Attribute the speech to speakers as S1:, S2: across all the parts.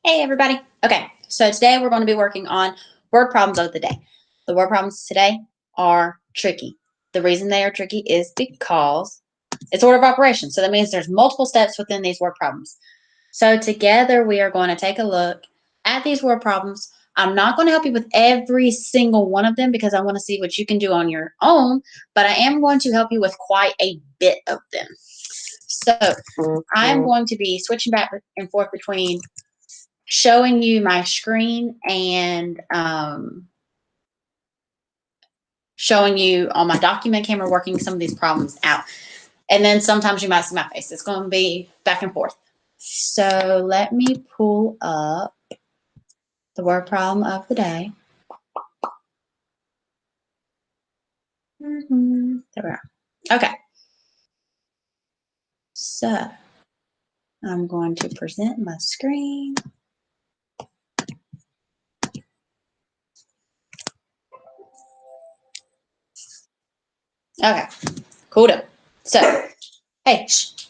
S1: Hey everybody. Okay, so today we're going to be working on word problems of the day. The word problems today are tricky. The reason they are tricky is because it's order of operations. So that means there's multiple steps within these word problems. So together we are going to take a look at these word problems. I'm not going to help you with every single one of them because I want to see what you can do on your own, but I am going to help you with quite a bit of them. So I'm going to be switching back and forth between showing you my screen and showing you on my document camera working some of these problems out. And then sometimes you might see my face. It's going to be back and forth. So let me pull up the word problem of the day. There we are. Okay. So I'm going to present my screen. Okay, cool down. So, hey, shh.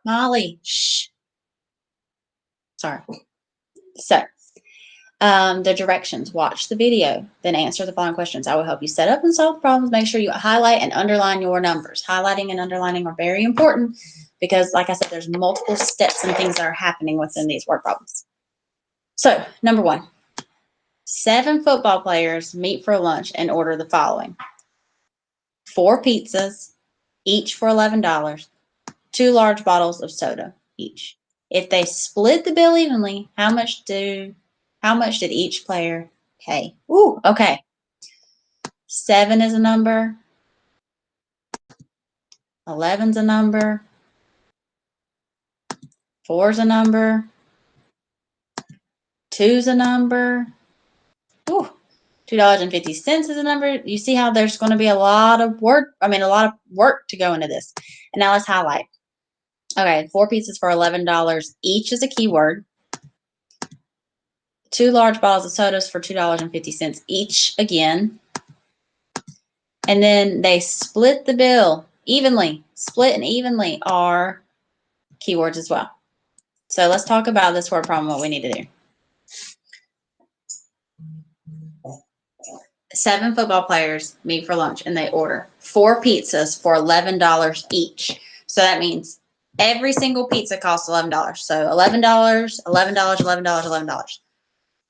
S1: Molly, shh. Sorry. So, the directions. Watch the video, then answer the following questions. I will help you set up and solve the problems. Make sure you highlight and underline your numbers. Highlighting and underlining are very important because, like I said, there's multiple steps and things that are happening within these word problems. So, number 1. 7 football players meet for lunch and order the following: 4 pizzas, each for $11, 2 large bottles of soda each. If they split the bill evenly, how much did each player pay? Ooh, okay. 7 is a number. 11's a number. 4's a number. 2's a number. Ooh, $2.50 is a number. You see how there's going to be a lot of work to go into this. And now let's highlight. Okay, 4 pizzas for $11 each is a keyword. 2 large bottles of sodas for $2.50 each again. And then they split the bill evenly. Split and evenly are keywords as well. So let's talk about this word problem, what we need to do. 7 football players meet for lunch and they order 4 pizzas for $11 each. So that means every single pizza costs $11. So $11, $11, $11, $11.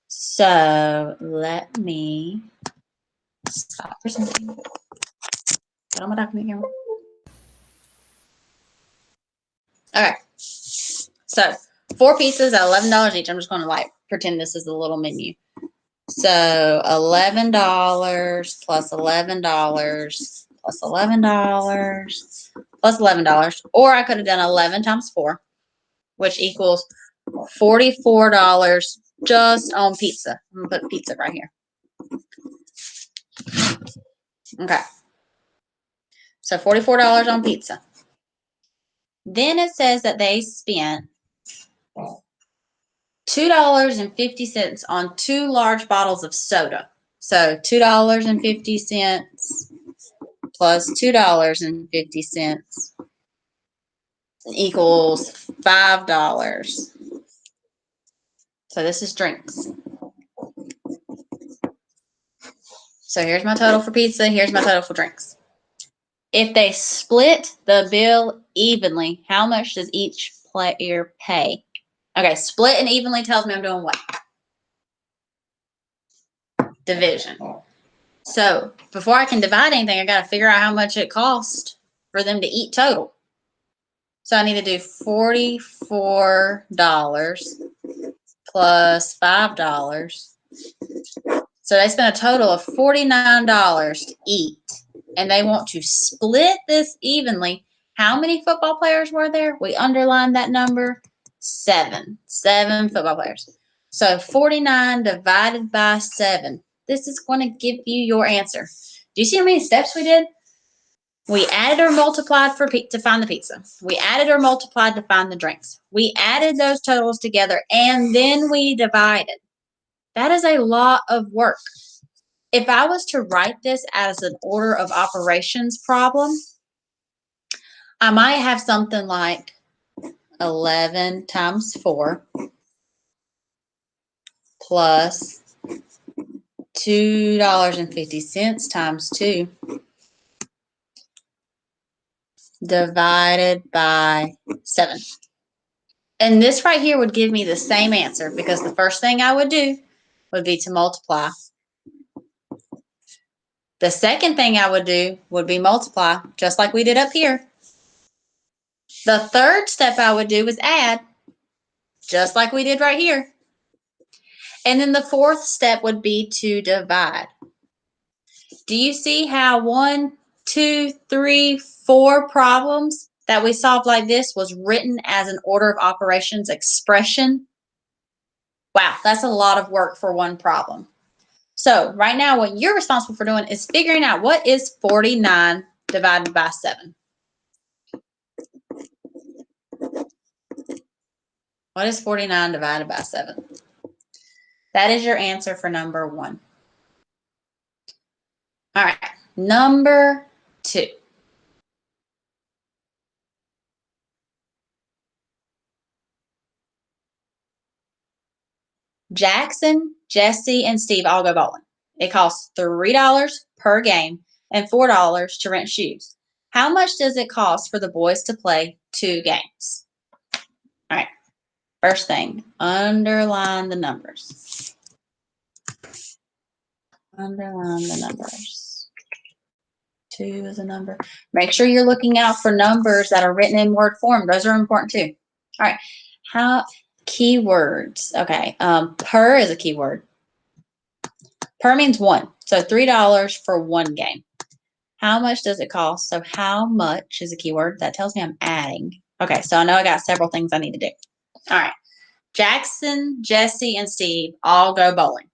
S1: So let me stop for something. Get on my document camera. Okay. So 4 pizzas at $11 each. I'm just going to pretend this is the little menu. So $11 plus $11 plus $11 plus $11. Or I could have done 11 times 4, which equals $44 just on pizza. I'm going to put pizza right here. Okay. So $44 on pizza. Then it says that they spent $2.50 on 2 large bottles of soda. So $2.50 plus $2.50 equals $5. So this is drinks. So here's my total for pizza. Here's my total for drinks. If they split the bill evenly, how much does each player pay? Okay, split and evenly tells me I'm doing what? Division. So before I can divide anything, I got to figure out how much it cost for them to eat total. So I need to do $44 plus $5. So they spent a total of $49 to eat. And they want to split this evenly. How many football players were there? We underlined that number. 7. 7 football players. So 49 divided by 7. This is going to give you your answer. Do you see how many steps we did? We added or multiplied to find the pizza. We added or multiplied to find the drinks. We added those totals together, and then we divided. That is a lot of work. If I was to write this as an order of operations problem, I might have something like 11 times 4 plus $2.50 times 2 divided by 7. And this right here would give me the same answer because the first thing I would do would be to multiply. The second thing I would do would be multiply, just like we did up here. The third step I would do was add, just like we did right here. And then the fourth step would be to divide. Do you see how 1, 2, 3, 4 problems that we solved like this was written as an order of operations expression? Wow, that's a lot of work for one problem. So right now what you're responsible for doing is figuring out what is 49 divided by 7. What is 49 divided by 7? That is your answer for number 1. All right, number 2. Jackson, Jesse, and Steve all go bowling. It costs $3 per game and $4 to rent shoes. How much does it cost for the boys to play 2 games? All right, first thing, underline the numbers. Underline the numbers. 2 is a number. Make sure you're looking out for numbers that are written in word form. Those are important too. All right, keywords. Okay, per is a keyword. Per means 1. So $3 for 1 game. How much does it cost? So how much is a keyword. That tells me I'm adding. Okay, so I know I got several things I need to do. All right. Jackson, Jesse, and Steve all go bowling.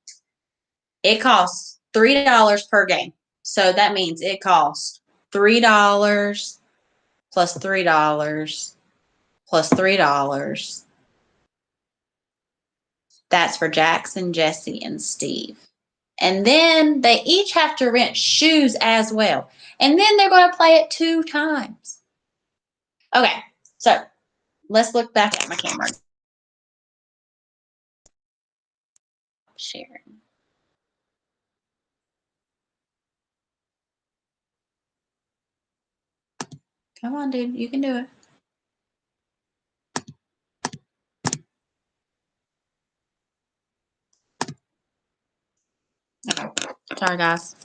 S1: It costs $3 per game. So that means it costs $3 plus $3 plus $3. That's for Jackson, Jesse, and Steve. And then they each have to rent shoes as well. And then they're going to play it 2 times. Okay, so let's look back at my camera. Sharing. Come on, dude. You can do it. Okay. Sorry, guys.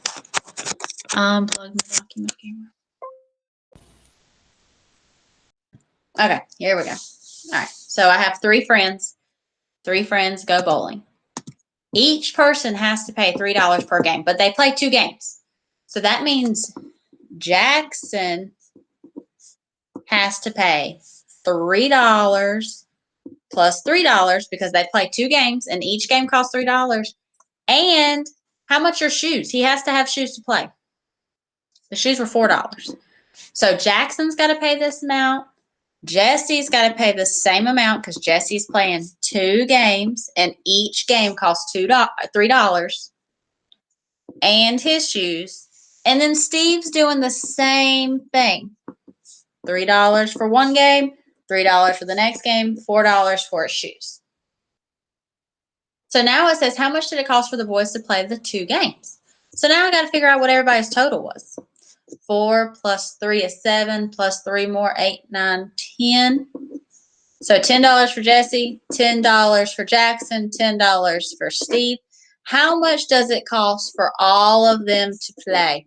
S1: Unplug my document camera. Okay, here we go. All right, so I have 3 friends. 3 friends go bowling. Each person has to pay $3 per game, but they play 2 games. So that means Jackson has to pay $3 plus $3 because they play 2 games and each game costs $3. And how much are shoes? He has to have shoes to play. The shoes were $4. So Jackson's got to pay this amount. Jesse's got to pay the same amount because Jesse's playing 2 games and each game costs $3 and his shoes. And then Steve's doing the same thing. $3 for 1 game, $3 for the next game, $4 for his shoes. So now it says, how much did it cost for the boys to play the 2 games? So now I got to figure out what everybody's total was. 4 plus 3 is 7, plus 3 more, 8, 9, 10. So $10 for Jesse, $10 for Jackson, $10 for Steve. How much does it cost for all of them to play?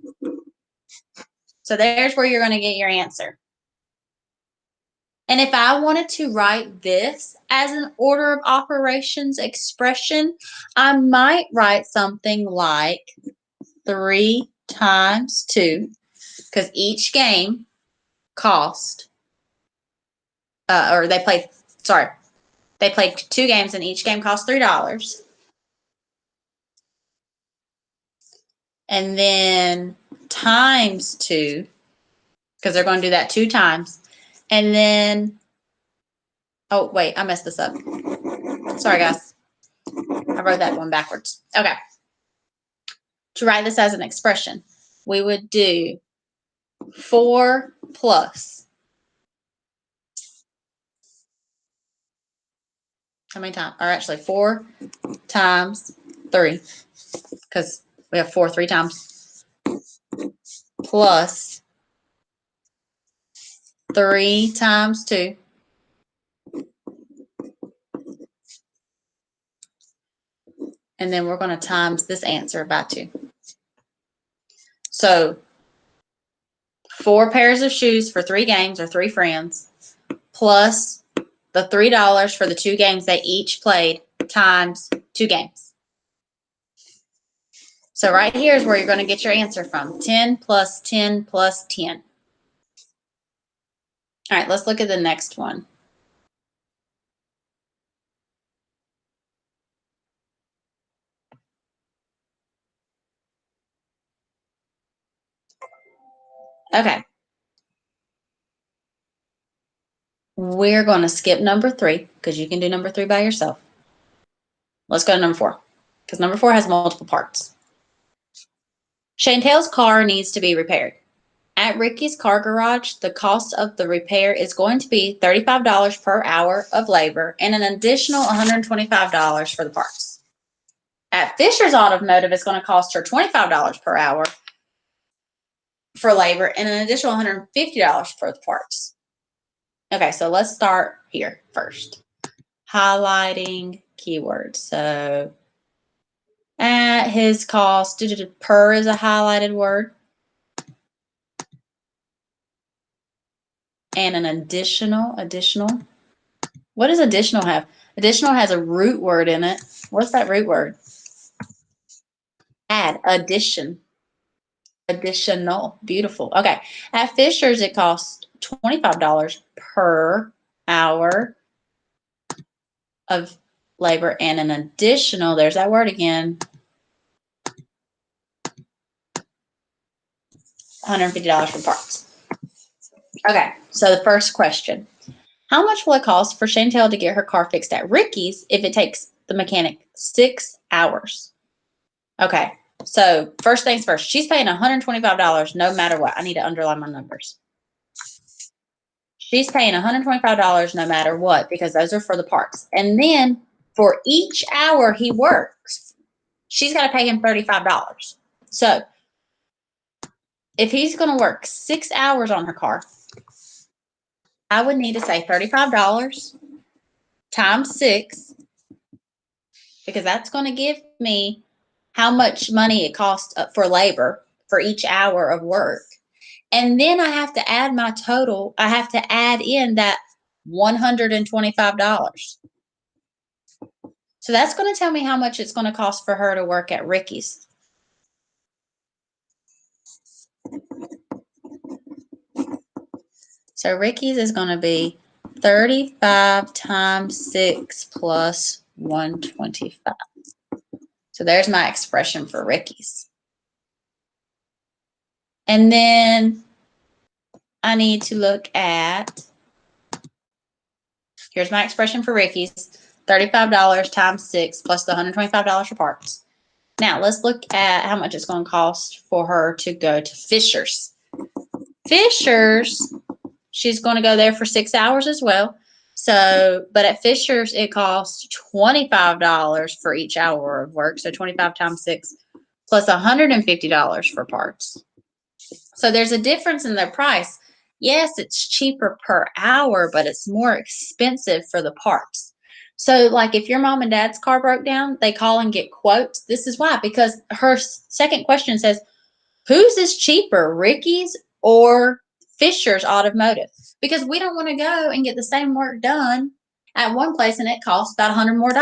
S1: So there's where you're going to get your answer. And if I wanted to write this as an order of operations expression, I might write something like 3 times 2, because each game cost, they played 2 games and each game cost $3. And then times 2, because they're going to do that 2 times. And then, oh, wait, I messed this up. Sorry, guys. I wrote that one backwards. Okay. To write this as an expression, we would do 4 plus How many times? Or actually 4 times 3, because we have 4 3 times, plus 3 times 2. And then we're going to times this answer by 2. So 4 pairs of shoes for 3 games or 3 friends, plus the $3 for the 2 games they each played times 2 games. So right here is where you're going to get your answer from. 10 plus 10 plus 10. All right, let's look at the next one. Okay. We're going to skip number 3 because you can do number 3 by yourself. Let's go to number 4 because number 4 has multiple parts. Chantel's car needs to be repaired. At Ricky's car garage, the cost of the repair is going to be $35 per hour of labor and an additional $125 for the parts. At Fisher's Automotive, it's going to cost her $25 per hour for labor and an additional $150 for the parts. Okay, so let's start here first. Highlighting keywords. So at his cost, per is a highlighted word. And an additional. What does additional have? Additional has a root word in it. What's that root word? Add, addition. Additional. Beautiful. Okay. At Fisher's, it costs $25 per hour of labor and an additional, there's that word again, $150 for parts. Okay, so the first question. How much will it cost for Chantel to get her car fixed at Ricky's if it takes the mechanic 6 hours? Okay, so first things first. She's paying $125 no matter what. I need to underline my numbers. She's paying $125 no matter what because those are for the parts. And then for each hour he works, she's got to pay him $35. So if he's going to work 6 hours on her car, I would need to say $35 times 6 because that's going to give me how much money it costs for labor for each hour of work. And then I have to add my total. I have to add in that $125. So that's going to tell me how much it's going to cost for her to work at Ricky's. So Ricky's is going to be 35 times 6 plus 125. So there's my expression for Ricky's. And then I need to look at, here's my expression for Ricky's, $35 times 6 plus the $125 for parts. Now let's look at how much it's going to cost for her to go to Fisher's. Fisher's, she's going to go there for 6 hours as well. So, but at Fisher's, it costs $25 for each hour of work. So 25 times 6 plus $150 for parts. So there's a difference in their price. Yes, it's cheaper per hour, but it's more expensive for the parts. So like if your mom and dad's car broke down, they call and get quotes. This is why, because her second question says, whose is cheaper, Ricky's or Fisher's Automotive? Because we don't want to go and get the same work done at one place and it costs about $100 more.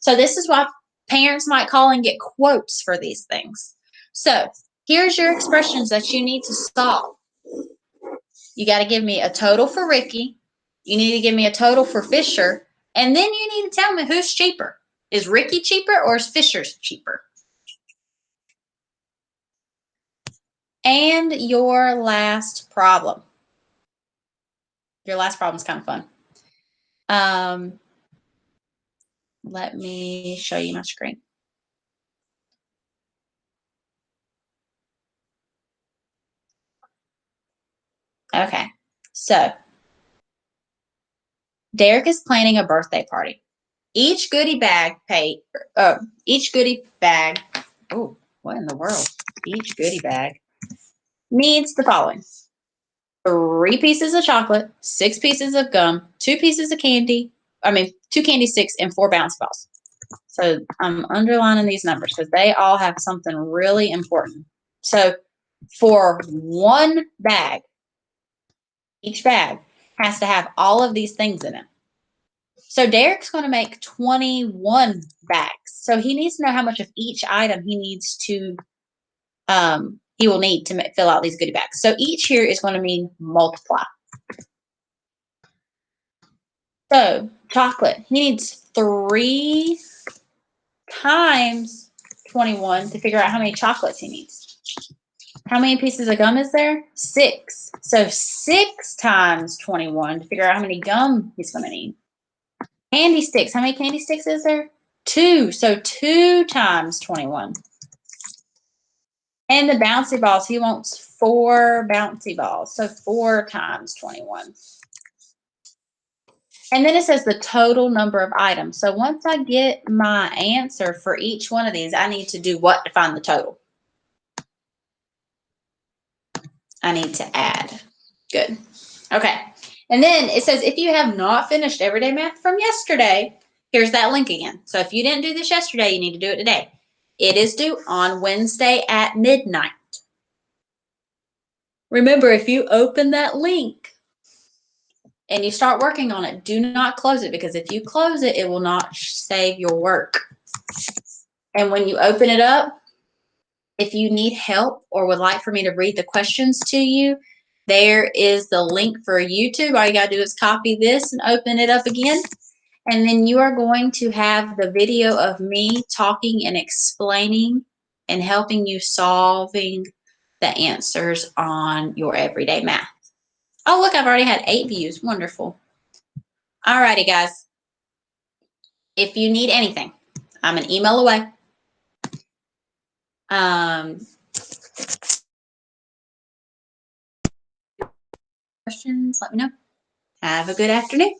S1: So this is why parents might call and get quotes for these things. So here's your expressions that you need to solve. You got to give me a total for Ricky. You need to give me a total for Fisher. And then you need to tell me who's cheaper. Is Ricky cheaper or is Fisher's cheaper? And your last problem. Your last problem is kind of fun. Let me show you my screen. Okay, so Derek is planning a birthday party. each goodie bag, oh, what in the world? Each goodie bag needs the following: 3 pieces of chocolate, 6 pieces of gum, 2 pieces of candy, 2 candy sticks, and 4 bounce balls. So I'm underlining these numbers because they all have something really important. So for one bag, each bag has to have all of these things in it. So Derek's going to make 21 bags. So he needs to know how much of each item he needs to, he will need to fill out these goodie bags. So each here is going to mean multiply. So chocolate, he needs 3 times 21 to figure out how many chocolates he needs. How many pieces of gum is there? 6. So 6 times 21 to figure out how many gum he's going to need. Candy sticks. How many candy sticks is there? 2. So 2 times 21. And the bouncy balls, he wants 4 bouncy balls. So 4 times 21. And then it says the total number of items. So once I get my answer for each one of these, I need to do what to find the total? I need to add. Good. Okay. And then it says if you have not finished Everyday Math from yesterday, here's that link again. So if you didn't do this yesterday, you need to do it today. It is due on Wednesday at midnight. Remember, if you open that link and you start working on it, do not close it, because if you close it, it will not save your work. And when you open it up, if you need help or would like for me to read the questions to you, there is the link for YouTube. All you got to do is copy this and open it up again. And then you are going to have the video of me talking and explaining and helping you solving the answers on your everyday math. Oh, look, I've already had 8 views. Wonderful. All righty, guys. If you need anything, I'm an email away. Questions, let me know. Have a good afternoon.